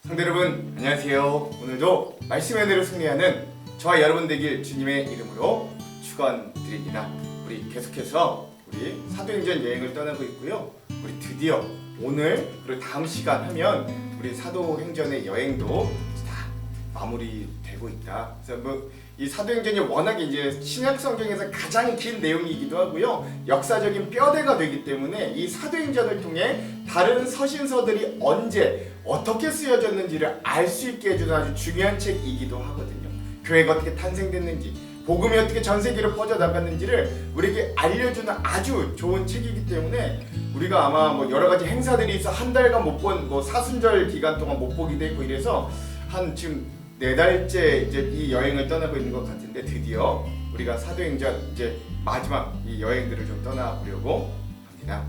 성도 여러분 안녕하세요. 오늘도 말씀의 은혜로 승리하는 저와 여러분 되길 주님의 이름으로 축원드립니다. 우리 계속해서 우리 사도행전 여행을 떠나고 있고요. 우리 드디어 오늘 그리고 다음 시간 하면 우리 사도행전의 여행도 다 마무리되고 있다. 그래서 이 사도행전이 워낙에 이제 신약 성경에서 가장 긴 내용이기도 하고요. 역사적인 뼈대가 되기 때문에 이 사도행전을 통해 다른 서신서들이 언제 어떻게 쓰여졌는지를 알 수 있게 해주는 아주 중요한 책이기도 하거든요. 교회가 어떻게 탄생됐는지, 복음이 어떻게 전 세계로 퍼져나갔는지를 우리에게 알려주는 아주 좋은 책이기 때문에 우리가 아마 여러 가지 행사들이 있어 한 달간 못 본 사순절 기간 동안 못 보기도 했고 이래서 한 지금 4달째 이제 이 여행을 떠나고 있는 것 같은데 드디어 우리가 사도행전 이제 마지막 이 여행들을 좀 떠나보려고 합니다.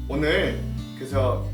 오늘 그래서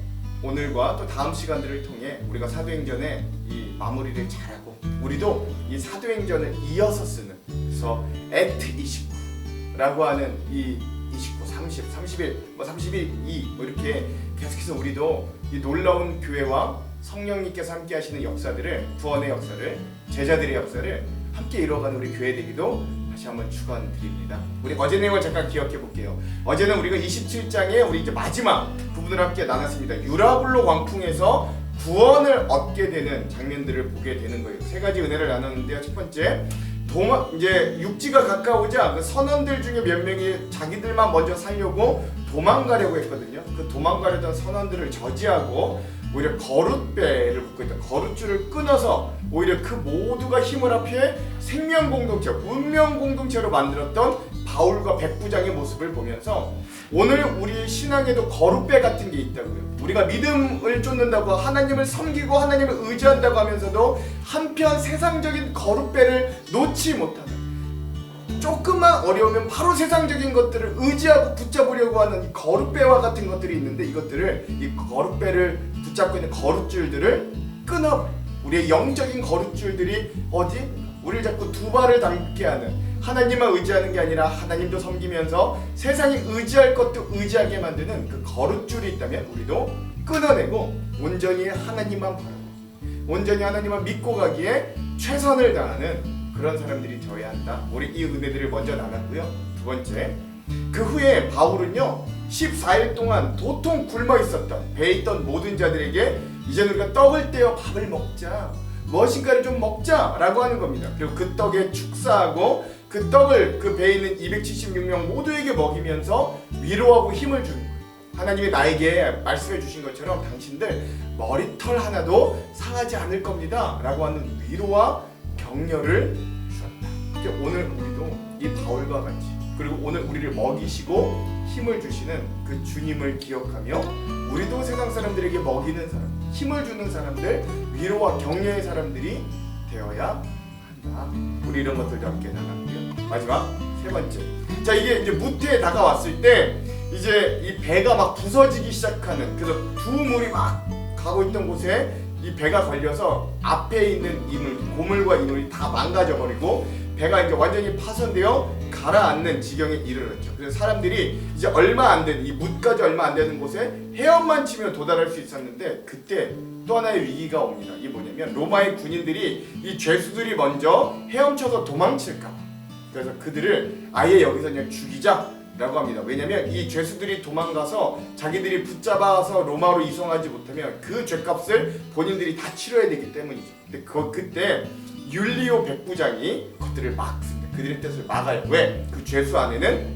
오늘과 또 다음 시간들을 통해 우리가 사도행전의 이 마무리를 잘하고 우리도 이 사도행전을 이어서 쓰는 그래서 액트 29라고 하는 이 29, 30, 31, 31, 2 이렇게 계속해서 우리도 이 놀라운 교회와 성령님께서 함께 하시는 역사들을 구원의 역사를 제자들의 역사를 함께 이루어가는 우리 교회 되기도 다시 한번 축원드립니다. 우리 어제 내용을 잠깐 기억해 볼게요. 어제는 우리가 27장에 우리 이제 마지막 부분을 함께 나눴습니다. 유라굴로 광풍에서 구원을 얻게 되는 장면들을 보게 되는 거예요. 세 가지 은혜를 나눴는데요. 첫 번째, 이제 육지가 가까우자 그 선원들 중에 몇 명이 자기들만 먼저 살려고 도망가려고 했거든요. 그 도망가려던 선원들을 저지하고 오히려 거룻배를 묶고 있던 거룻줄을 끊어서 오히려 그 모두가 힘을 합해 생명 공동체, 운명 공동체로 만들었던 바울과 백부장의 모습을 보면서 오늘 우리 신앙에도 거룻배 같은 게 있다고요. 우리가 믿음을 쫓는다고 하나님을 섬기고 하나님을 의지한다고 하면서도 한편 세상적인 거룻배를 놓지 못하는 조금만 어려우면 바로 세상적인 것들을 의지하고 붙잡으려고 하는 이 거룻배와 같은 것들이 있는데 이 거룻배를 붙잡고 있는 거룻줄들을 끊어버려. 우리의 영적인 거룻줄들이 어디? 우리를 자꾸 두 발을 닿게 하는 하나님만 의지하는 게 아니라 하나님도 섬기면서 세상이 의지할 것도 의지하게 만드는 그 거룻줄이 있다면 우리도 끊어내고 온전히 하나님만 바라고 온전히 하나님만 믿고 가기에 최선을 다하는 그런 사람들이 되어야 한다. 우리 이 은혜들을 먼저 나눴고요. 두 번째, 그 후에 바울은요 14일 동안 도통 굶어 있었던 배에 있던 모든 자들에게 이제 우리가 떡을 떼어 밥을 먹자, 무엇인가를 좀 먹자라고 하는 겁니다. 그리고 그 떡에 축사하고 그 떡을 그 배에 있는 276명 모두에게 먹이면서 위로하고 힘을 주는 거예요. 하나님이 나에게 말씀해 주신 것처럼 당신들 머리털 하나도 상하지 않을 겁니다 라고 하는 위로와 격려를 주셨다. 오늘 우리도 이 바울과 같이 그리고 오늘 우리를 먹이시고 힘을 주시는 그 주님을 기억하며 우리도 세상 사람들에게 먹이는 사람, 힘을 주는 사람들, 위로와 격려의 사람들이 되어야 한다. 우리 이런 것들도 함께 나눴고요. 마지막 세 번째, 자 이게 이제 무태에 다가왔을 때 이제 이 배가 막 부서지기 시작하는 그래서 두 물이 막 가고 있던 곳에 이 배가 걸려서 앞에 있는 이물, 고물과 이물이 다 망가져 버리고 배가 이제 완전히 파손되어 가라앉는 지경에 이르렀죠. 그래서 사람들이 이제 얼마 안 되는 이 뭇까지 얼마 안 되는 곳에 헤엄만 치면 도달할 수 있었는데 그때 또 하나의 위기가 옵니다. 이게 뭐냐면 로마의 군인들이 이 죄수들이 먼저 헤엄쳐서 도망칠까. 그래서 그들을 아예 여기서 그냥 죽이자. 라고 합니다. 왜냐면 이 죄수들이 도망가서 자기들이 붙잡아서 로마로 이송하지 못하면 그 죄값을 본인들이 다 치러야 되기 때문이죠. 근데 그때 율리오 백부장이 그들을 막습니다. 그들의 뜻을 막아요. 왜? 그 죄수 안에는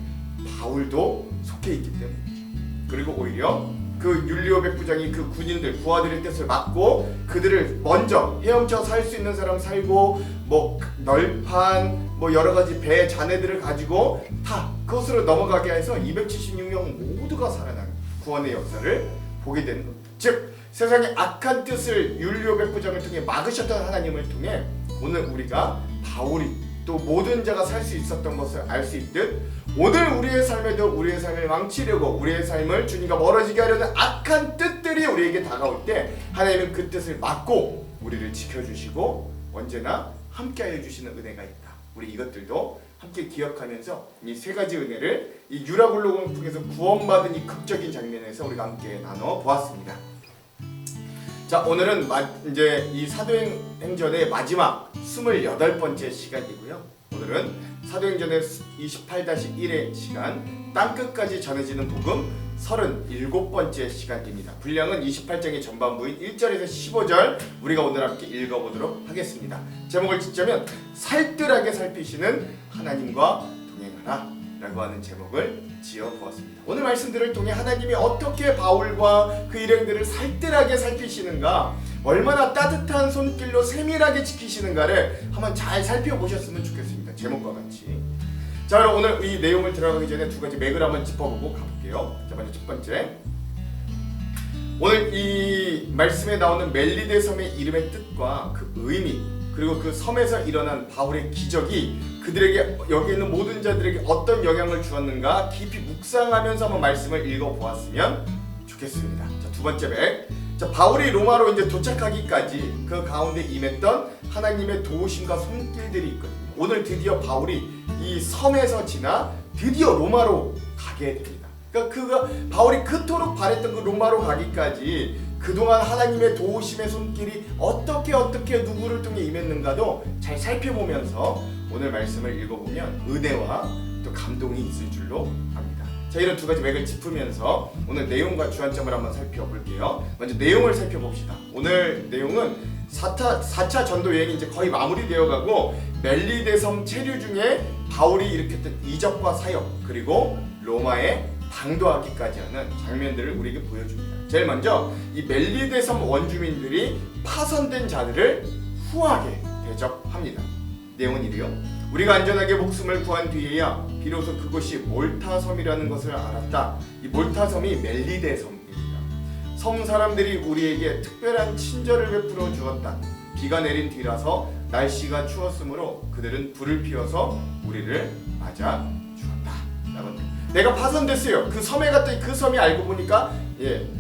바울도 속해 있기 때문이죠. 그리고 오히려 그 율리오 백부장이 그 군인들 부하들의 뜻을 막고 그들을 먼저 헤엄쳐 살 수 있는 사람 살고 널판 여러 가지 배 잔해들을 가지고 다 그것으로 넘어가게 해서 276명 모두가 살아나는 구원의 역사를 보게 되는 겁니다. 즉 세상의 악한 뜻을 율리오 백부장을 통해 막으셨던 하나님을 통해 오늘 우리가 바울이 또 모든 자가 살 수 있었던 것을 알 수 있듯 오늘 우리의 삶에도 우리의 삶을 망치려고 우리의 삶을 주님과 멀어지게 하려는 악한 뜻들이 우리에게 다가올 때 하나님은 그 뜻을 막고 우리를 지켜주시고 언제나 함께하여 주시는 은혜가 있다. 우리 이것들도 함께 기억하면서 이 세 가지 은혜를 이 유라굴로 광풍에서 구원받은 이 극적인 장면에서 우리가 함께 나눠 보았습니다. 자, 오늘은 이제 이 사도행전의 마지막 28번째 시간이고요. 오늘은 사도행전의 28-1의 시간, 땅끝까지 전해지는 복음 37번째 시간입니다. 분량은 28장의 전반부인 1절에서 15절 우리가 오늘 함께 읽어보도록 하겠습니다. 제목을 짓자면 살뜰하게 살피시는 하나님과 동행하라 라고 하는 제목을 지어보았습니다. 오늘 말씀들을 통해 하나님이 어떻게 바울과 그 일행들을 살뜰하게 살피시는가, 얼마나 따뜻한 손길로 세밀하게 지키시는가를 한번 잘 살펴보셨으면 좋겠습니다. 제목과 같이. 자, 그럼 오늘 이 내용을 들어가기 전에 두 가지 맥을 한번 짚어보고 가볼게요. 자, 먼저 첫 번째, 오늘 이 말씀에 나오는 멜리데 섬의 이름의 뜻과 그 의미, 그리고 그 섬에서 일어난 바울의 기적이 그들에게, 여기 있는 모든 자들에게 어떤 영향을 주었는가 깊이 묵상하면서 한번 말씀을 읽어보았으면 좋겠습니다. 자, 두 번째 맥. 자, 바울이 로마로 이제 도착하기까지 그 가운데 임했던 하나님의 도우심과 손길들이 있거든요. 오늘 드디어 바울이 이 섬에서 지나 드디어 로마로 가게 됩니다. 그러니까 바울이 그토록 바랬던 그 로마로 가기까지 그동안 하나님의 도우심의 손길이 어떻게 누구를 통해 임했는가도 잘 살펴보면서 오늘 말씀을 읽어보면 은혜와 또 감동이 있을 줄로 압니다. 자, 이런 두 가지 맥을 짚으면서 오늘 내용과 주안점을 한번 살펴볼게요. 먼저 내용을 살펴봅시다. 오늘 내용은 4차 전도 여행이 이제 거의 마무리되어 가고 멜리데 섬 체류 중에 바울이 일으켰던 이적과 사역, 그리고 로마에 당도하기까지 하는 장면들을 우리에게 보여줍니다. 제일 먼저 이 멜리데 섬 원주민들이 파선된 자들을 후하게 대접합니다. 내용은 이래요. 우리가 안전하게 목숨을 구한 뒤에야 비로소 그곳이 몰타 섬이라는 것을 알았다. 이 몰타 섬이 멜리데 섬입니다. 섬 사람들이 우리에게 특별한 친절을 베풀어 주었다. 비가 내린 뒤라서 날씨가 추웠으므로 그들은 불을 피워서 우리를 맞아 주었다. 내가 파선됐어요. 그 섬에 갔더니 그 섬이 알고 보니까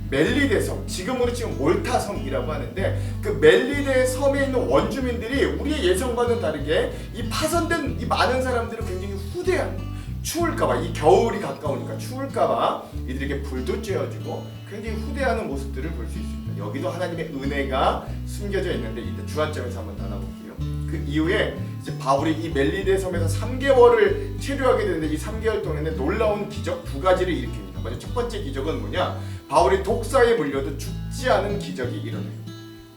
멜리데 섬, 지금으로 치면 몰타 섬이라고 하는데, 그 멜리데 섬에 있는 원주민들이 우리의 예상과는 다르게 이 파선된 이 많은 사람들을 굉장히 후대합니다. 추울까봐, 이 겨울이 가까우니까 추울까봐 이들에게 불도 쬐어주고 굉장히 후대하는 모습들을 볼 수 있습니다. 여기도 하나님의 은혜가 숨겨져 있는데 이때 주안점에서 한번 나눠볼게요. 그 이후에 이제 바울이 이 멜리데 섬에서 3개월을 체류하게 되는데, 이 3개월 동안에 놀라운 기적 두 가지를 일으킵니다. 먼저 첫 번째 기적은 뭐냐? 바울이 독사에 물려도 죽지 않은 기적이 일어나요.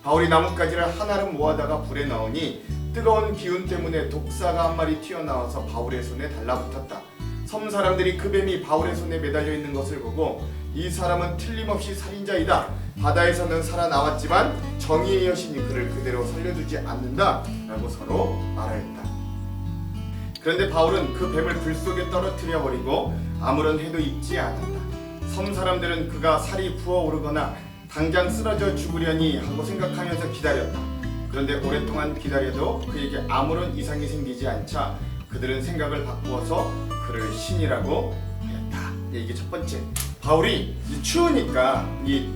바울이 나뭇가지를 하나를 모아다가 불에 넣으니 뜨거운 기운 때문에 독사가 한 마리 튀어나와서 바울의 손에 달라붙었다. 섬 사람들이 그 뱀이 바울의 손에 매달려 있는 것을 보고 이 사람은 틀림없이 살인자이다. 바다에서는 살아나왔지만 정의의 여신이 그를 그대로 살려두지 않는다 라고 서로 말하였다. 그런데 바울은 그 뱀을 불 속에 떨어뜨려 버리고 아무런 해도 입지 않았다. 섬 사람들은 그가 살이 부어오르거나 당장 쓰러져 죽으려니 하고 생각하면서 기다렸다. 그런데 오랫동안 기다려도 그에게 아무런 이상이 생기지 않자 그들은 생각을 바꾸어서 그를 신이라고 하였다. 이게 첫 번째. 바울이 추우니까 이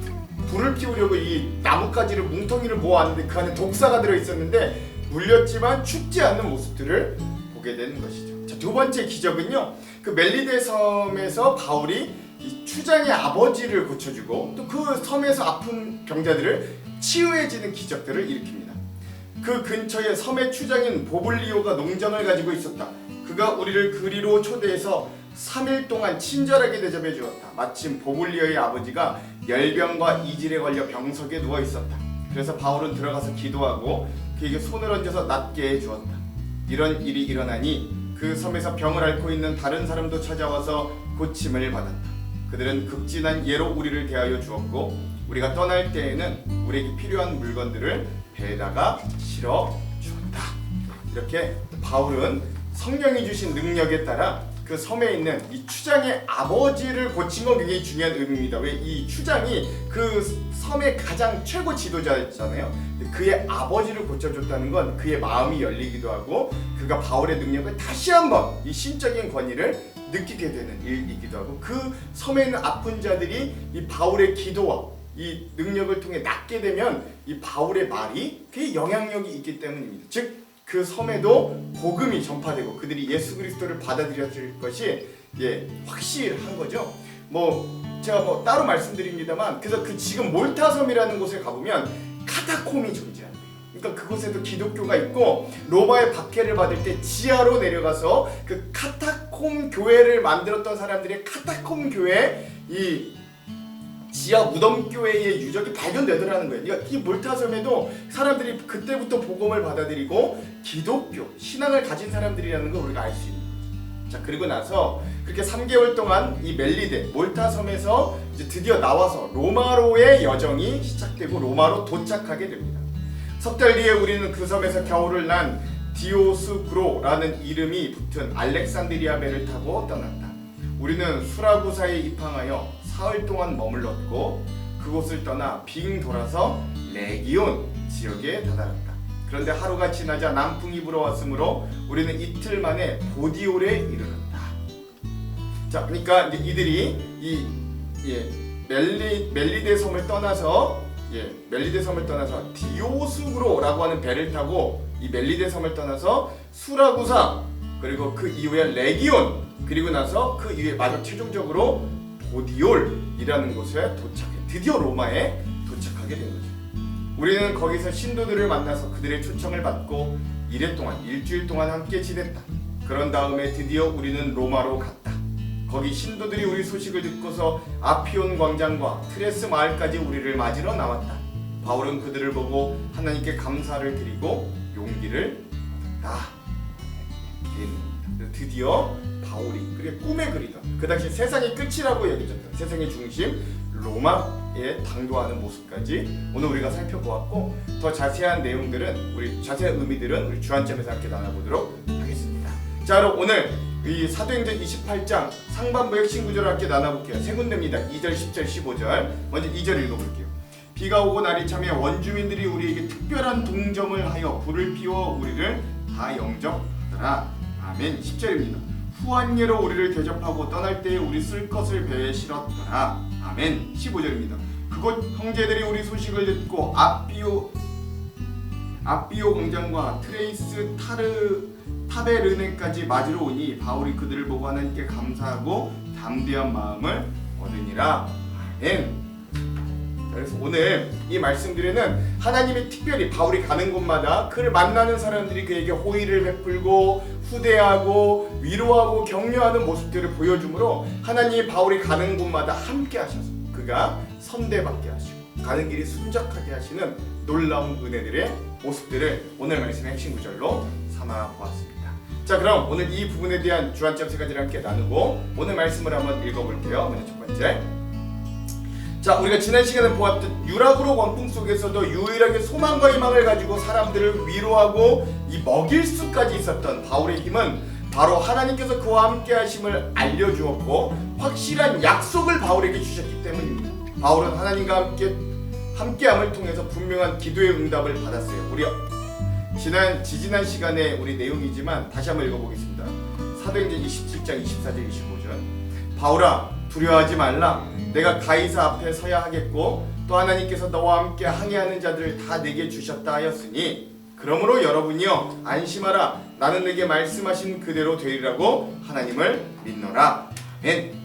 불을 피우려고 이 나뭇가지를 뭉텅이를 모았는데 그 안에 독사가 들어있었는데 물렸지만 죽지 않는 모습들을 보게 되는 것이죠. 자, 두 번째 기적은요, 그 멜리데 섬에서 바울이 이 추장의 아버지를 고쳐주고 또 그 섬에서 아픈 병자들을 치유해지는 기적들을 일으킵니다. 그 근처에 섬의 추장인 보블리오가 농장을 가지고 있었다. 그가 우리를 그리로 초대해서 3일 동안 친절하게 대접해 주었다. 마침 보블리오의 아버지가 열병과 이질에 걸려 병석에 누워 있었다. 그래서 바울은 들어가서 기도하고 그에게 손을 얹어서 낫게 해 주었다. 이런 일이 일어나니 그 섬에서 병을 앓고 있는 다른 사람도 찾아와서 고침을 받았다. 그들은 극진한 예로 우리를 대하여 주었고 우리가 떠날 때에는 우리에게 필요한 물건들을 배에다가 실어 주었다. 이렇게 바울은 성령이 주신 능력에 따라 그 섬에 있는 이 추장의 아버지를 고친 건 굉장히 중요한 의미입니다. 왜? 이 추장이 그 섬의 가장 최고 지도자였잖아요. 그의 아버지를 고쳐줬다는 건 그의 마음이 열리기도 하고 그가 바울의 능력을 다시 한번 이 신적인 권위를 느끼게 되는 일이기도 하고, 그 섬에 있는 아픈 자들이 이 바울의 기도와 이 능력을 통해 낫게 되면 이 바울의 말이 그의 영향력이 있기 때문입니다. 즉 그 섬에도 복음이 전파되고 그들이 예수 그리스도를 받아들였을 것이 확실한 거죠. 제가 따로 말씀드립니다만, 그래서 그 지금 몰타 섬이라는 곳에 가보면 카타콤이 존재한대요. 그러니까 그곳에도 기독교가 있고 로마의 박해를 받을 때 지하로 내려가서 그 카타콤 교회를 만들었던 사람들의 카타콤 교회 이 지하 무덤 교회의 유적이 발견되더라는 거예요. 그러니까 이 몰타섬에도 사람들이 그때부터 복음을 받아들이고 기독교 신앙을 가진 사람들이라는 걸 우리가 알 수 있는 거죠. 자, 그리고 나서 그렇게 3개월 동안 이 멜리데 몰타섬에서 이제 드디어 나와서 로마로의 여정이 시작되고 로마로 도착하게 됩니다. 석 달 뒤에 우리는 그 섬에서 겨울을 난 디오스구로라는 이름이 붙은 알렉산드리아 배를 타고 떠났다. 우리는 수라구사에 입항하여 사흘 동안 머물렀고 그곳을 떠나 빙 돌아서 레기온 지역에 다다랐다. 그런데 하루가 지나자 남풍이 불어왔으므로 우리는 이틀 만에 보디올에 이르렀다. 자, 그러니까 이제 이들이 이 멜리데 섬을 떠나서 디오스구로라고 하는 배를 타고 이 멜리데 섬을 떠나서 수라구사 그리고 그 이후에 레기온 그리고 나서 그 이후에 마지막 최종적으로 보디올이라는 곳에 드디어 로마에 도착하게 된 거죠. 우리는 거기서 신도들을 만나서 그들의 초청을 받고 일주일 동안 함께 지냈다. 그런 다음에 드디어 우리는 로마로 갔다. 거기 신도들이 우리 소식을 듣고서 아피온 광장과 트레스 마을까지 우리를 맞으러 나왔다. 바울은 그들을 보고 하나님께 감사를 드리고 용기를 얻었다. 드디어 바울이 그게 꿈에 그리던 그 당시 세상의 끝이라고 여겨졌던 세상의 중심 로마에 당도하는 모습까지 오늘 우리가 살펴보았고 더 자세한 내용들은 자세한 의미들은 우리 주안점에서 함께 나눠보도록 하겠습니다. 자, 그럼 오늘 이 사도행전 28장 상반부 핵심 구절을 함께 나눠볼게요. 세 군데입니다. 2절, 10절, 15절. 먼저 2절 읽어볼게요. 비가 오고 날이 차며 원주민들이 우리에게 특별한 동정을 하여 불을 피워 우리를 다 영접하더라. 아멘. 10절입니다. 후한예로 우리를 대접하고 떠날 때에 우리 쓸 것을 배에 실었더라. 아멘. 15절입니다. 그곳 형제들이 우리 소식을 듣고 아비오 공장과 트레이스 타베르네까지 맞으러 오니 바울이 그들을 보고 하나님께 감사하고 담대한 마음을 얻으니라. 아멘. 그래서 오늘 이 말씀들에는 하나님이 특별히 바울이 가는 곳마다 그를 만나는 사람들이 그에게 호의를 베풀고 후대하고 위로하고 격려하는 모습들을 보여주므로 하나님이 바울이 가는 곳마다 함께 하셔서 그가 선대받게 하시고 가는 길이 순적하게 하시는 놀라운 은혜들의 모습들을 오늘 말씀의 핵심 구절로 삼아 보았습니다. 자, 그럼 오늘 이 부분에 대한 주안점 세 가지를 함께 나누고 오늘 말씀을 한번 읽어볼게요. 먼저 첫 번째, 자, 우리가 지난 시간에 보았던 유라구로 광풍 속에서도 유일하게 소망과 희망을 가지고 사람들을 위로하고 먹일 수까지 있었던 바울의 힘은 바로 하나님께서 그와 함께 하심을 알려주었고 확실한 약속을 바울에게 주셨기 때문입니다. 바울은 하나님과 함께함을 통해서 분명한 기도의 응답을 받았어요. 우리 지난 시간에 우리 내용이지만 다시 한번 읽어보겠습니다. 사도행전 27장 24절 25절. 바울아, 두려워하지 말라. 내가 가이사 앞에 서야 하겠고 또 하나님께서 너와 함께 항해하는 자들을 다 내게 주셨다 하였으니 그러므로 여러분이여 안심하라. 나는 내게 말씀하신 그대로 되리라고 하나님을 믿노라. 아멘.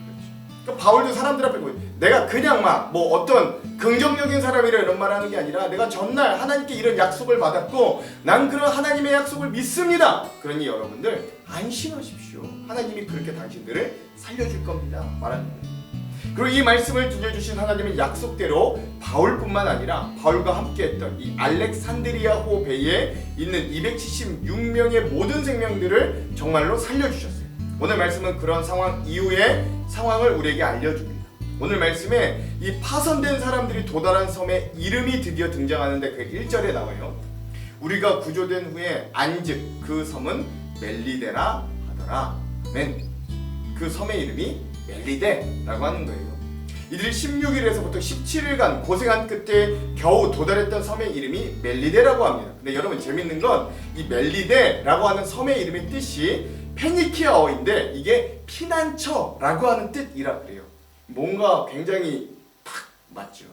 그러니까 바울도 사람들 앞에 내가 그냥 어떤 긍정적인 사람이라 이런 말 하는 게 아니라 내가 전날 하나님께 이런 약속을 받았고 난 그런 하나님의 약속을 믿습니다. 그러니 여러분들 안심하십시오. 하나님이 그렇게 당신들을 살려줄 겁니다. 말하는 거예요. 그리고 이 말씀을 들려주신 하나님은 약속대로 바울뿐만 아니라 바울과 함께했던 이 알렉산드리아호 배에 있는 276명의 모든 생명들을 정말로 살려주셨어요. 오늘 말씀은 그런 상황 이후의 상황을 우리에게 알려줍니다. 오늘 말씀에 이 파손된 사람들이 도달한 섬의 이름이 드디어 등장하는데 그 1절에 나와요. 우리가 구조된 후에 안즉 그 섬은 멜리데라 하더라. 아멘. 그 섬의 이름이 멜리데라고 하는 거예요. 이들이 16일에서부터 17일간 고생한 끝에 겨우 도달했던 섬의 이름이 멜리데라고 합니다. 근데 여러분 재밌는 건 이 멜리데라고 하는 섬의 이름의 뜻이 페니키아어인데 이게 피난처라고 하는 뜻이라 그래요. 뭔가 굉장히 딱 맞죠.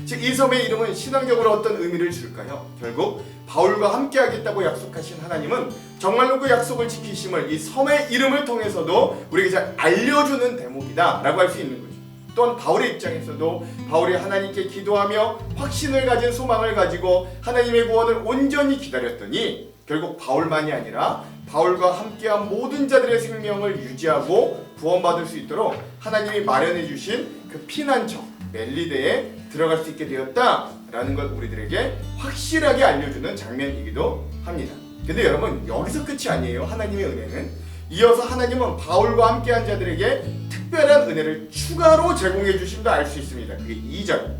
즉 이 섬의 이름은 신앙적으로 어떤 의미를 줄까요? 결국 바울과 함께 하겠다고 약속하신 하나님은 정말로 그 약속을 지키심을 이 섬의 이름을 통해서도 우리에게 잘 알려주는 대목이다 라고 할 수 있는 거죠. 또한 바울의 입장에서도 바울이 하나님께 기도하며 확신을 가진 소망을 가지고 하나님의 구원을 온전히 기다렸더니 결국 바울만이 아니라 바울과 함께한 모든 자들의 생명을 유지하고 구원받을 수 있도록 하나님이 마련해 주신 그 피난처 멜리데에 들어갈 수 있게 되었다라는 걸 우리들에게 확실하게 알려주는 장면이기도 합니다. 근데 여러분, 여기서 끝이 아니에요. 하나님의 은혜는 이어서 하나님은 바울과 함께한 자들에게 특별한 은혜를 추가로 제공해 주심도 알 수 있습니다. 그게 2절.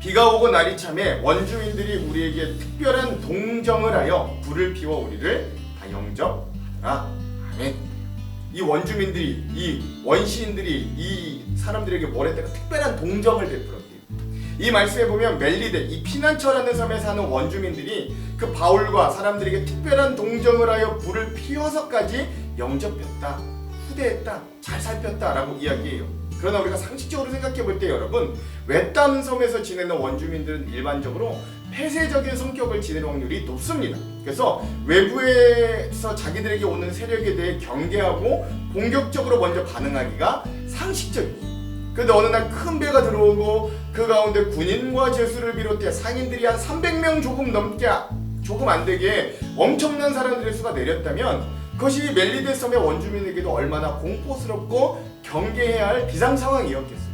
비가 오고 날이 참에 원주민들이 우리에게 특별한 동정을 하여 불을 피워 우리를 다 영접하더라. 아멘. 이 원주민들이, 이 원시인들이 이 사람들에게 뭘 했다가 특별한 동정을 베풀었대요. 이 말씀에 보면 멜리데, 이 피난처라는 섬에 사는 원주민들이 그 바울과 사람들에게 특별한 동정을 하여 불을 피워서까지 영접했다, 후대했다, 잘 살폈다라고 이야기해요. 그러나 우리가 상식적으로 생각해 볼 때 여러분, 외딴 섬에서 지내는 원주민들은 일반적으로 폐쇄적인 성격을 지니는 확률이 높습니다. 그래서 외부에서 자기들에게 오는 세력에 대해 경계하고 공격적으로 먼저 반응하기가 상식적이죠. 그런데 어느 날 큰 배가 들어오고 그 가운데 군인과 제수를 비롯해 상인들이 한 300명 조금 안 되게 엄청난 사람들의 수가 내렸다면 그것이 멜리데 섬의 원주민에게도 얼마나 공포스럽고 경계해야 할 비상 상황이었겠어요.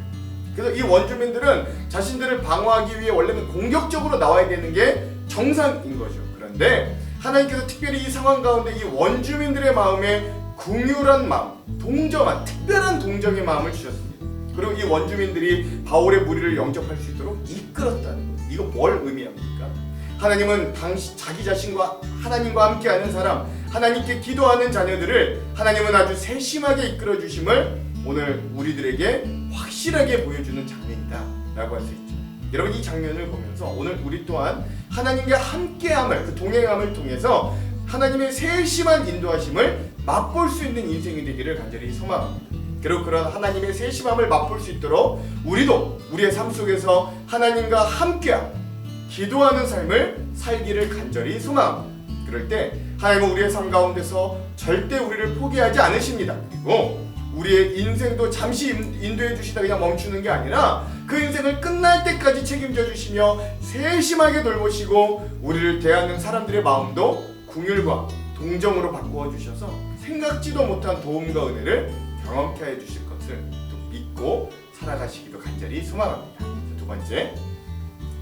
그래서 이 원주민들은 자신들을 방어하기 위해 원래는 공격적으로 나와야 되는 게 정상인 거죠. 그런데 하나님께서 특별히 이 상황 가운데 이 원주민들의 마음에 긍휼한 마음, 동정한 특별한 동정의 마음을 주셨습니다. 그리고 이 원주민들이 바울의 무리를 영접할 수 있도록 이끌었다는 거예요. 이거 뭘 의미합니까? 하나님은 자기 자신과 하나님과 함께하는 사람, 하나님께 기도하는 자녀들을 하나님은 아주 세심하게 이끌어 주심을 오늘 우리들에게 확실하게 보여주는 장면이다 라고 할 수 있죠. 여러분, 이 장면을 보면서 오늘 우리 또한 하나님과 함께함을, 그 동행함을 통해서 하나님의 세심한 인도하심을 맛볼 수 있는 인생이 되기를 간절히 소망합니다. 그리고 그런 하나님의 세심함을 맛볼 수 있도록 우리도 우리의 삶 속에서 하나님과 함께함, 기도하는 삶을 살기를 간절히 소망합니다. 그럴 때 하나님은 우리의 삶 가운데서 절대 우리를 포기하지 않으십니다. 그리고 우리의 인생도 잠시 인도해 주시다 그냥 멈추는 게 아니라 그 인생을 끝날 때까지 책임져 주시며 세심하게 돌보시고 우리를 대하는 사람들의 마음도 긍휼과 동정으로 바꾸어 주셔서 생각지도 못한 도움과 은혜를 경험케 해 주실 것을 또 믿고 살아가시기도 간절히 소망합니다. 두 번째,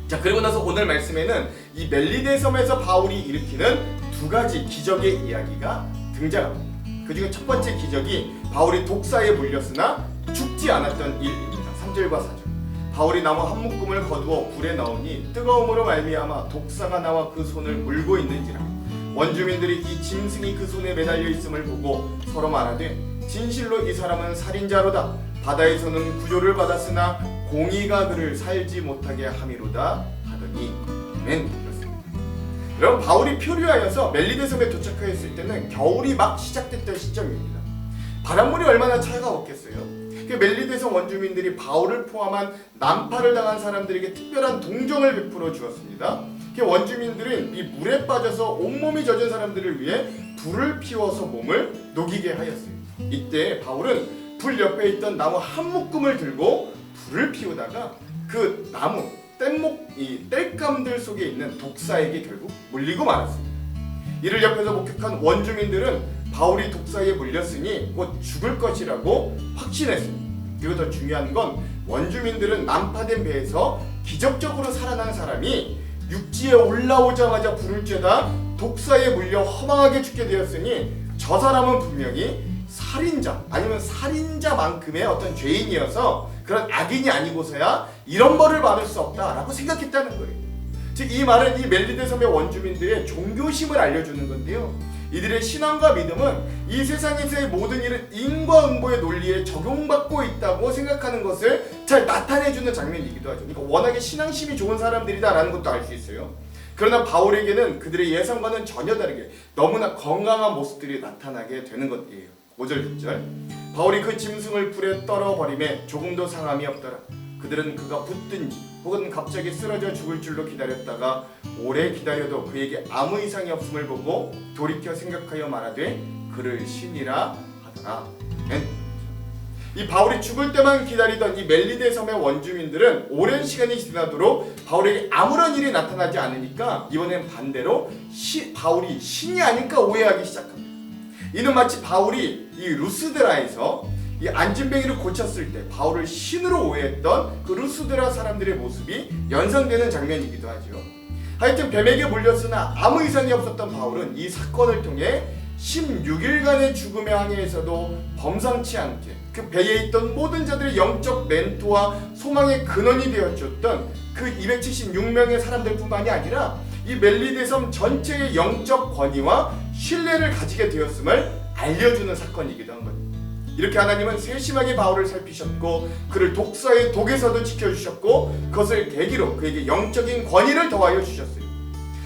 자, 그리고 나서 오늘 말씀에는 이 멜리데 섬에서 바울이 일으키는 두 가지 기적의 이야기가 등장합니다. 그 중에 첫 번째 기적이 바울이 독사에 물렸으나 죽지 않았던 일입니다. 3절과 4절. 바울이 나무 한 묶음을 거두어 불에 넣으니 뜨거움으로 말미암아 독사가 나와 그 손을 물고 있는지라. 원주민들이 이 짐승이 그 손에 매달려 있음을 보고 서로 말하되 진실로 이 사람은 살인자로다. 바다에서는 구조를 받았으나 공의가 그를 살지 못하게 함이로다 하더니. 아멘. 그렇습니다. 여러분, 바울이 표류하여서 멜리데 섬에 도착하였을 때는 겨울이 막 시작됐던 시점입니다. 바닷물이 얼마나 차가웠겠어요. 그 멜리데 섬 원주민들이 바울을 포함한 난파를 당한 사람들에게 특별한 동정을 베풀어 주었습니다. 그 원주민들은 이 물에 빠져서 온몸이 젖은 사람들을 위해 불을 피워서 몸을 녹이게 하였어요. 이때 바울은 불 옆에 있던 나무 한 묶음을 들고 불을 피우다가 그 나무 이 땔감들 속에 있는 독사에게 결국 물리고 말았습니다. 이를 옆에서 목격한 원주민들은 바울이 독사에 물렸으니 곧 죽을 것이라고 확신했습니다. 그리고 더 중요한 건 원주민들은 난파된 배에서 기적적으로 살아난 사람이 육지에 올라오자마자 불을 쬐다 독사에 물려 허망하게 죽게 되었으니 저 사람은 분명히 살인자 아니면 살인자만큼의 어떤 죄인이어서 그런 악인이 아니고서야 이런 벌을 받을 수 없다라고 생각했다는 거예요. 즉 이 말은 이 멜리데 섬의 원주민들의 종교심을 알려주는 건데요. 이들의 신앙과 믿음은 이 세상에서의 모든 일은 인과응보의 논리에 적용받고 있다고 생각하는 것을 잘 나타내주는 장면이기도 하죠. 그러니까 워낙에 신앙심이 좋은 사람들이다라는 것도 알 수 있어요. 그러나 바울에게는 그들의 예상과는 전혀 다르게 너무나 건강한 모습들이 나타나게 되는 것이에요. 5절 6절. 바울이 그 짐승을 불에 떨어버림에 조금도 상함이 없더라. 그들은 그가 붙든지 혹은 갑자기 쓰러져 죽을 줄로 기다렸다가 오래 기다려도 그에게 아무 이상이 없음을 보고 돌이켜 생각하여 말하되 그를 신이라 하더라. 이 바울이 죽을 때만 기다리던 이 멜리데 섬의 원주민들은 오랜 시간이 지나도록 바울에게 아무런 일이 나타나지 않으니까 이번엔 반대로 바울이 신이 아닐까 오해하기 시작합니다. 이는 마치 바울이 이 루스드라에서 이 안진뱅이를 고쳤을 때 바울을 신으로 오해했던 그 루스드라 사람들의 모습이 연상되는 장면이기도 하죠. 하여튼 뱀에게 물렸으나 아무 이상이 없었던 바울은 이 사건을 통해 16일간의 죽음의 항해에서도 범상치 않게 그 배에 있던 모든 자들의 영적 멘토와 소망의 근원이 되어줬던 그 276명의 사람들뿐만이 아니라 이 멜리데 섬 전체의 영적 권위와 신뢰를 가지게 되었음을 알려주는 사건이기도 한 겁니다. 이렇게 하나님은 세심하게 바울을 살피셨고 그를 독사의 독에서도 지켜주셨고 그것을 계기로 그에게 영적인 권위를 더하여 주셨어요.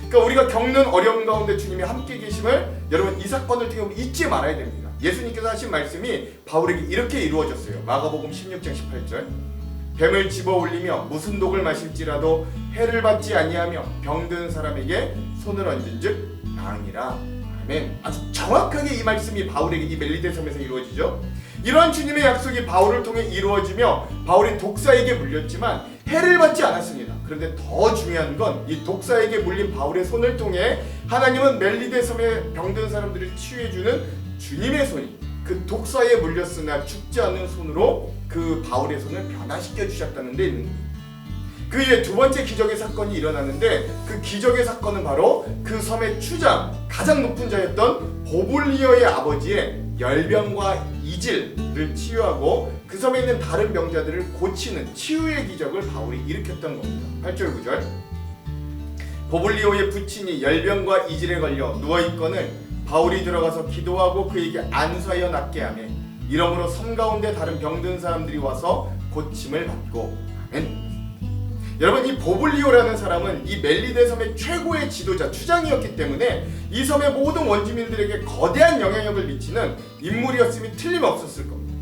그러니까 우리가 겪는 어려움 가운데 주님이 함께 계심을 여러분 이 사건을 통해 잊지 말아야 됩니다. 예수님께서 하신 말씀이 바울에게 이렇게 이루어졌어요. 마가복음 16장 18절 뱀을 집어 올리며 무슨 독을 마실지라도 해를 받지 아니하며 병든 사람에게 손을 얹은즉 나으니라. 아멘. 아주 정확하게 이 말씀이 바울에게 이 멜리데 섬에서 이루어지죠. 이러한 주님의 약속이 바울을 통해 이루어지며 바울이 독사에게 물렸지만 해를 받지 않았습니다. 그런데 더 중요한 건 이 독사에게 물린 바울의 손을 통해 하나님은 멜리데 섬에 병든 사람들을 치유해주는 주님의 손이 그 독사에 물렸으나 죽지 않는 손으로 그 바울의 손을 변화시켜 주셨다는 데 있는 겁니다. 그 이후에 두 번째 기적의 사건이 일어나는데 그 기적의 사건은 바로 그 섬의 추장 가장 높은 자였던 보블리오의 아버지의 열병과 이질을 치유하고 그 섬에 있는 다른 병자들을 고치는 치유의 기적을 바울이 일으켰던 겁니다. 8절 9절 보블리오의 부친이 열병과 이질에 걸려 누워있거늘 바울이 들어가서 기도하고 그에게 안수하여 낫게 하며 이러므로 섬 가운데 다른 병든 사람들이 와서 고침을 받고 아멘. 여러분 이 보블리오라는 사람은 이 멜리데 섬의 최고의 지도자 추장이었기 때문에 이 섬의 모든 원주민들에게 거대한 영향력을 미치는 인물이었음이 틀림없었을 겁니다.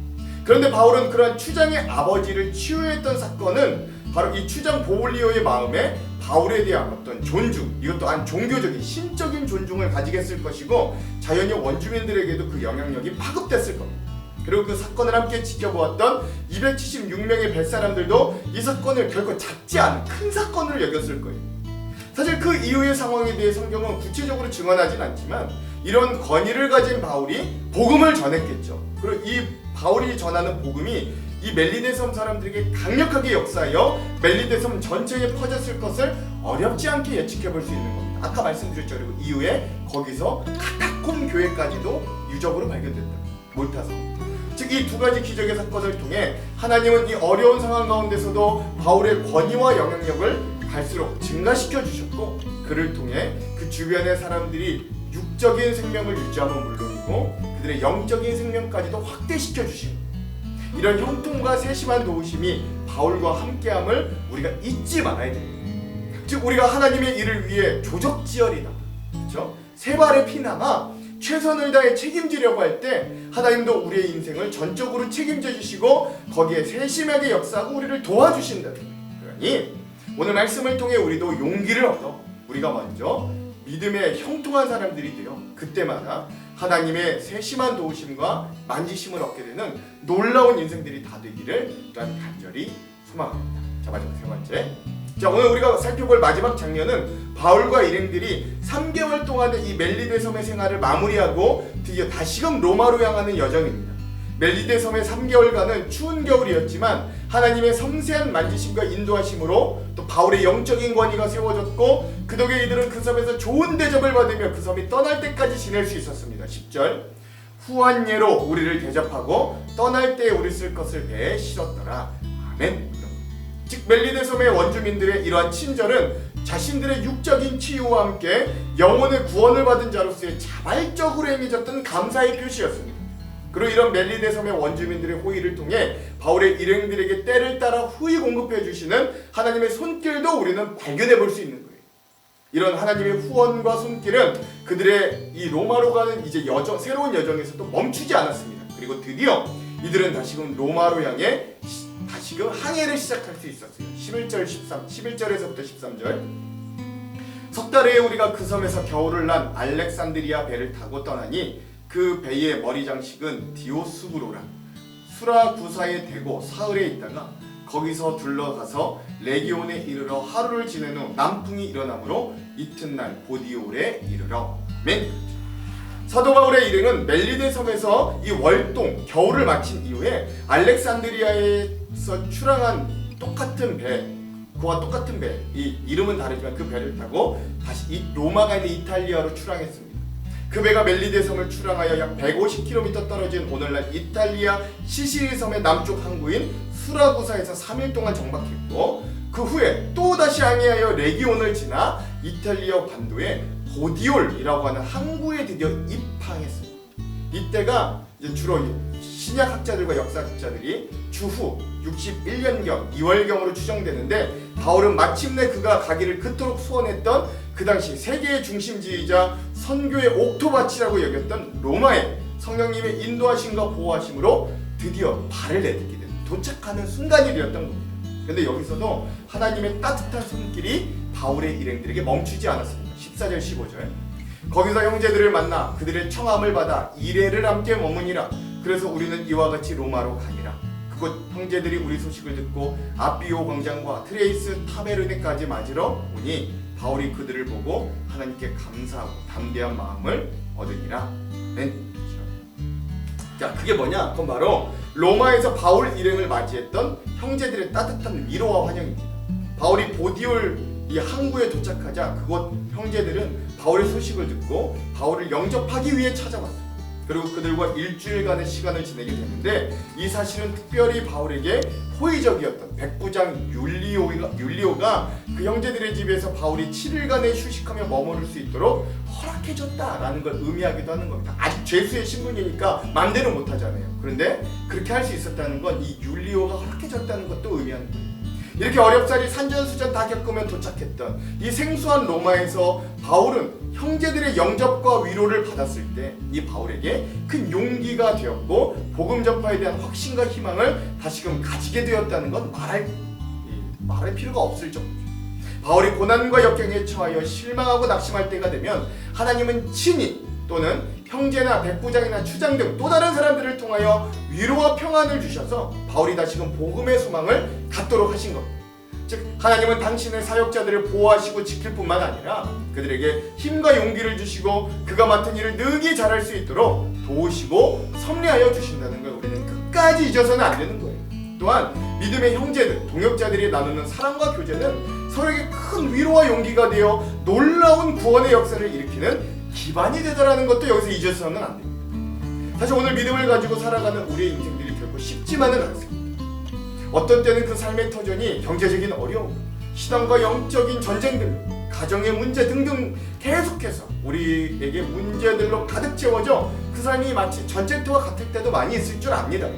그런데 바울은 그러한 추장의 아버지를 치유했던 사건은 바로 이 추장 보블리오의 마음에 바울에 대한 어떤 존중, 이것 또한 종교적인 신적인 존중을 가지게 했을 것이고 자연히 원주민들에게도 그 영향력이 파급됐을 겁니다. 그리고 그 사건을 함께 지켜보았던 276명의 뱃사람들도 이 사건을 결코 작지 않은 큰 사건으로 여겼을 거예요. 사실 그 이후의 상황에 대해 성경은 구체적으로 증언하진 않지만 이런 권위를 가진 바울이 복음을 전했겠죠. 그리고 이 바울이 전하는 복음이 이 멜리데 섬 사람들에게 강력하게 역사하여 멜리데 섬 전체에 퍼졌을 것을 어렵지 않게 예측해 볼 수 있는 겁니다. 아까 말씀드렸죠. 그리고 이후에 거기서 카타콤 교회까지도 유적으로 발견됐다. 몰타섬. 즉 이 두 가지 기적의 사건을 통해 하나님은 이 어려운 상황 가운데서도 바울의 권위와 영향력을 갈수록 증가시켜 주셨고 그를 통해 그 주변의 사람들이 육적인 생명을 유지하면 물론이고 그들의 영적인 생명까지도 확대시켜 주신 이런 형통과 세심한 도우심이 바울과 함께함을 우리가 잊지 말아야 됩니다. 즉 우리가 하나님의 일을 위해 조적지혈이다, 그렇죠? 세 발의 피나마 최선을 다해 책임지려고 할 때 하나님도 우리의 인생을 전적으로 책임져 주시고 거기에 세심하게 역사하고 우리를 도와주신다. 그러니 오늘 말씀을 통해 우리도 용기를 얻어 우리가 먼저 믿음의 형통한 사람들이 되어 그때마다 하나님의 세심한 도우심과 만지심을 얻게 되는 놀라운 인생들이 다 되기를 또한 간절히 소망합니다. 자, 마지막 세 번째. 자, 오늘 우리가 살펴볼 마지막 장면은 바울과 일행들이 3개월 동안의 이 멜리데 섬의 생활을 마무리하고 드디어 다시금 로마로 향하는 여정입니다. 멜리데 섬의 3개월간은 추운 겨울이었지만 하나님의 섬세한 만지심과 인도하심으로 또 바울의 영적인 권위가 세워졌고 그 덕에 이들은 그 섬에서 좋은 대접을 받으며 그 섬이 떠날 때까지 지낼 수 있었습니다. 10절 후한예로 우리를 대접하고 떠날 때에 우리 쓸 것을 배에 실었더라. 아멘. 즉 멜리데 섬의 원주민들의 이러한 친절은 자신들의 육적인 치유와 함께 영혼의 구원을 받은 자로서의 자발적으로 행해졌던 감사의 표시였습니다. 그리고 이런 멜리데 섬의 원주민들의 호의를 통해 바울의 일행들에게 때를 따라 후히 공급해 주시는 하나님의 손길도 우리는 발견해 볼 수 있는 거예요. 이런 하나님의 후원과 손길은 그들의 이 로마로 가는 이제 여정, 새로운 여정에서도 멈추지 않았습니다. 그리고 드디어 이들은 다시금 로마로 향해 다시금 항해를 시작할 수 있었어요. 11절에서부터 13절. 석 달 후에 우리가 그 섬에서 겨울을 난 알렉산드리아 배를 타고 떠나니 그 배의 머리 장식은 디오스구로라 수라구사에 대고 사흘에 있다가 거기서 둘러가서 레기온에 이르러 하루를 지낸 후 남풍이 일어나므로 이튿날 보디올에 이르러. 사도 바울의 일행은 멜리데 섬에서 이 월동 겨울을 마친 이후에 알렉산드리아에서 출항한 똑같은 배, 그와 똑같은 배, 이 이름은 다르지만 그 배를 타고 다시 이 로마가 있는 이탈리아로 출항했습니다. 그 배가 멜리데 섬을 출항하여 약 150km 떨어진 오늘날 이탈리아 시시리 섬의 남쪽 항구인 수라구사에서 3일 동안 정박했고, 그 후에 또다시 항해하여 레기온을 지나 이탈리아 반도의 보디올이라고 하는 항구에 드디어 입항했습니다. 이때가 이제 주로 신약학자들과 역사학자들이 주후 61년경 2월경으로 추정되는데, 바울은 마침내 그가 가기를 그토록 소원했던 그 당시 세계의 중심지이자 선교의 옥토밭이라고 여겼던 로마에 성령님의 인도하심과 보호하심으로 드디어 발을 내딛게 된, 도착하는 순간이 되었던 겁니다. 그런데 여기서도 하나님의 따뜻한 손길이 바울의 일행들에게 멈추지 않았습니다. 14절 15절 거기서 형제들을 만나 그들의 청함을 받아 이레를 함께 머무니라. 그래서 우리는 이와 같이 로마로 가니라. 그곳 형제들이 우리 소식을 듣고 아비오 광장과 트레이스 타베르네까지 맞으러 오니 바울이 그들을 보고 하나님께 감사하고 담대한 마음을 얻으니라. 자, 그게 뭐냐? 그건 바로 로마에서 바울 일행을 맞이했던 형제들의 따뜻한 위로와 환영입니다. 바울이 보디올 이 항구에 도착하자 그곳 형제들은 바울의 소식을 듣고 바울을 영접하기 위해 찾아왔습니다. 그리고 그들과 일주일간의 시간을 지내게 되는데, 이 사실은 특별히 바울에게 호의적이었던 백부장 율리오가 그 형제들의 집에서 바울이 7일간의 휴식하며 머무를 수 있도록 허락해줬다라는 걸 의미하기도 하는 겁니다. 아직 죄수의 신분이니까 맘대로 못하잖아요. 그런데 그렇게 할 수 있었다는 건 이 율리오가 허락해줬다는 것도 의미하는 거예요. 이렇게 어렵사리 산전수전 다 겪으면 도착했던 이 생소한 로마에서 바울은 형제들의 영접과 위로를 받았을 때 이 바울에게 큰 용기가 되었고, 복음 전파에 대한 확신과 희망을 다시금 가지게 되었다는 건 말할 필요가 없을 정도죠. 바울이 고난과 역경에 처하여 실망하고 낙심할 때가 되면 하나님은 친히 또는 형제나 백부장이나 추장 등 또 다른 사람들을 통하여 위로와 평안을 주셔서 바울이 다시금 복음의 소망을 갖도록 하신 겁니다. 즉, 하나님은 당신의 사역자들을 보호하시고 지킬 뿐만 아니라 그들에게 힘과 용기를 주시고 그가 맡은 일을 능히 잘할 수 있도록 도우시고 섭리하여 주신다는 걸 우리는 끝까지 잊어서는 안 되는 거예요. 또한 믿음의 형제들, 동역자들이 나누는 사랑과 교제는 서로에게 큰 위로와 용기가 되어 놀라운 구원의 역사를 일으키는 기반이 되더라는 것도 여기서 잊어서는 안 됩니다. 사실 오늘 믿음을 가지고 살아가는 우리의 인생들이 결코 쉽지만은 않습니다. 어떤 때는 그 삶의 터전이 경제적인 어려움, 신앙과 영적인 전쟁들, 가정의 문제 등등 계속해서 우리에게 문제들로 가득 채워져 그 삶이 마치 전쟁터와 같을 때도 많이 있을 줄 압니다.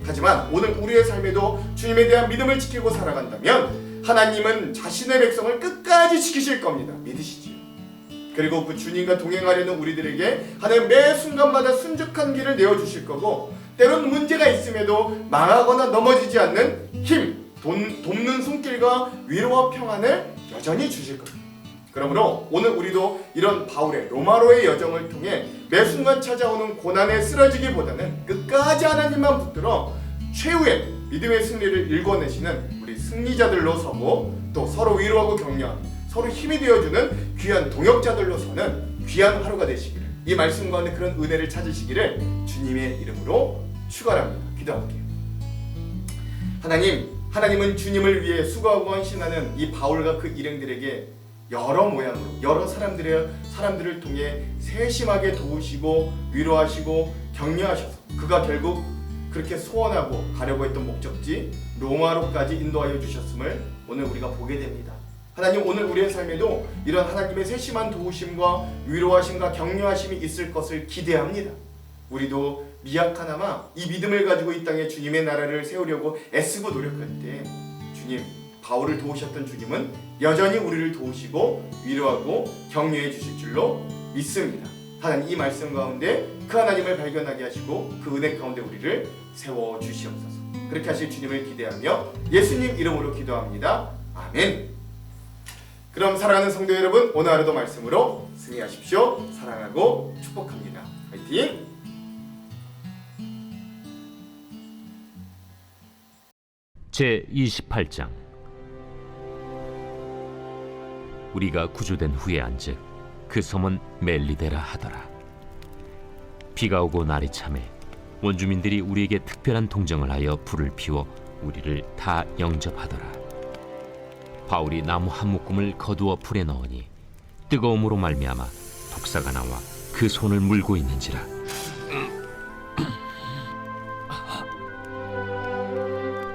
하지만 오늘 우리의 삶에도 주님에 대한 믿음을 지키고 살아간다면 하나님은 자신의 백성을 끝까지 지키실 겁니다. 믿으시지요. 그리고 그 주님과 동행하려는 우리들에게 하나님 매 순간마다 순적한 길을 내어주실 거고, 때론 문제가 있음에도 망하거나 넘어지지 않는 힘, 돕는 손길과 위로와 평안을 여전히 주실 겁니다. 그러므로 오늘 우리도 이런 바울의 로마로의 여정을 통해 매 순간 찾아오는 고난에 쓰러지기보다는 끝까지 하나님만 붙들어 최후의 믿음의 승리를 일궈내시는 우리 승리자들로 서고, 또 서로 위로하고 격려하고 서로 힘이 되어주는 귀한 동역자들로 서는 귀한 하루가 되시기를, 이 말씀 가운데 그런 은혜를 찾으시기를 주님의 이름으로 축원합니다. 기도할게요. 하나님은 주님을 위해 수고하고 헌신하는 이 바울과 그 일행들에게 여러 모양으로 여러 사람들을 통해 세심하게 도우시고 위로하시고 격려하셔서 그가 결국 그렇게 소원하고 가려고 했던 목적지 로마로까지 인도하여 주셨음을 오늘 우리가 보게 됩니다. 하나님, 오늘 우리의 삶에도 이런 하나님의 세심한 도우심과 위로하심과 격려하심이 있을 것을 기대합니다. 우리도 미약하나마 이 믿음을 가지고 이 땅에 주님의 나라를 세우려고 애쓰고 노력할 때 주님, 바울을 도우셨던 주님은 여전히 우리를 도우시고 위로하고 격려해 주실 줄로 믿습니다. 하나님, 이 말씀 가운데 그 하나님을 발견하게 하시고 그 은혜 가운데 우리를 세워주시옵소서. 그렇게 하실 주님을 기대하며 예수님 이름으로 기도합니다. 아멘. 그럼 사랑하는 성도 여러분, 오늘 하루도 말씀으로 승리하십시오. 사랑하고 축복합니다. 화이팅! 제28장. 우리가 구조된 후에 안즉 그 섬은 멜리데라 하더라. 비가 오고 날이 차매 원주민들이 우리에게 특별한 동정을 하여 불을 피워 우리를 다 영접하더라. 바울이 나무 한 묶음을 거두어 불에 넣으니 뜨거움으로 말미암아 독사가 나와 그 손을 물고 있는지라.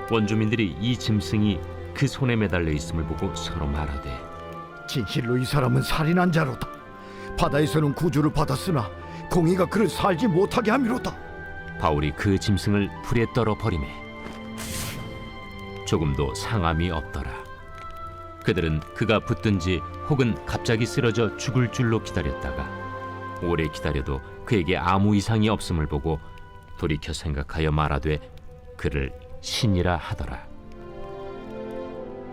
원주민들이 이 짐승이 그 손에 매달려 있음을 보고 서로 말하되, 진실로 이 사람은 살인한 자로다. 바다에서는 구주를 받았으나 공의가 그를 살지 못하게 함이로다. 바울이 그 짐승을 불에 떨어 버리매 조금도 상함이 없더라. 그들은 그가 붙든지 혹은 갑자기 쓰러져 죽을 줄로 기다렸다가 오래 기다려도 그에게 아무 이상이 없음을 보고 돌이켜 생각하여 말하되 그를 신이라 하더라.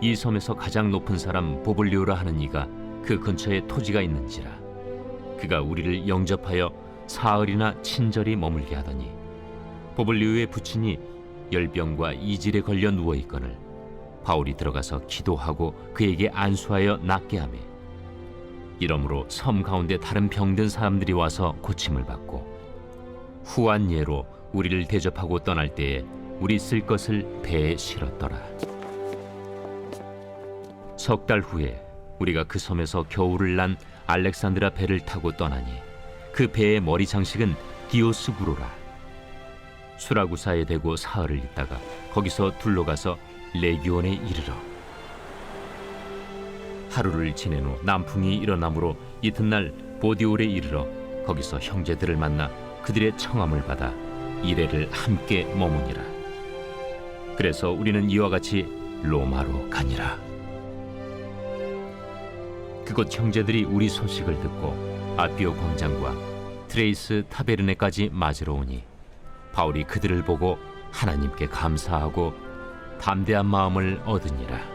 이 섬에서 가장 높은 사람 보블리오라 하는 이가 그 근처에 토지가 있는지라. 그가 우리를 영접하여 사흘이나 친절히 머물게 하더니 보블리오의 부친이 열병과 이질에 걸려 누워 있거늘 바울이 들어가서 기도하고 그에게 안수하여 낫게 하매, 이러므로 섬 가운데 다른 병든 사람들이 와서 고침을 받고 후한 예로 우리를 대접하고 떠날 때에 우리 쓸 것을 배에 실었더라. 석 달 후에 우리가 그 섬에서 겨울을 난 알렉산드라 배를 타고 떠나니 그 배의 머리 장식은 디오스구로라. 수라구사에 대고 사흘을 있다가 거기서 둘러가서 레기온에 이르러 하루를 지낸 후 남풍이 일어나므로 이튿날 보디올에 이르러 거기서 형제들을 만나 그들의 청함을 받아 이레를 함께 머무니라. 그래서 우리는 이와 같이 로마로 가니라. 그곳 형제들이 우리 소식을 듣고 아비오 광장과 트레이스 타베르네까지 맞으러 오니 바울이 그들을 보고 하나님께 감사하고 담대한 마음을 얻으니라.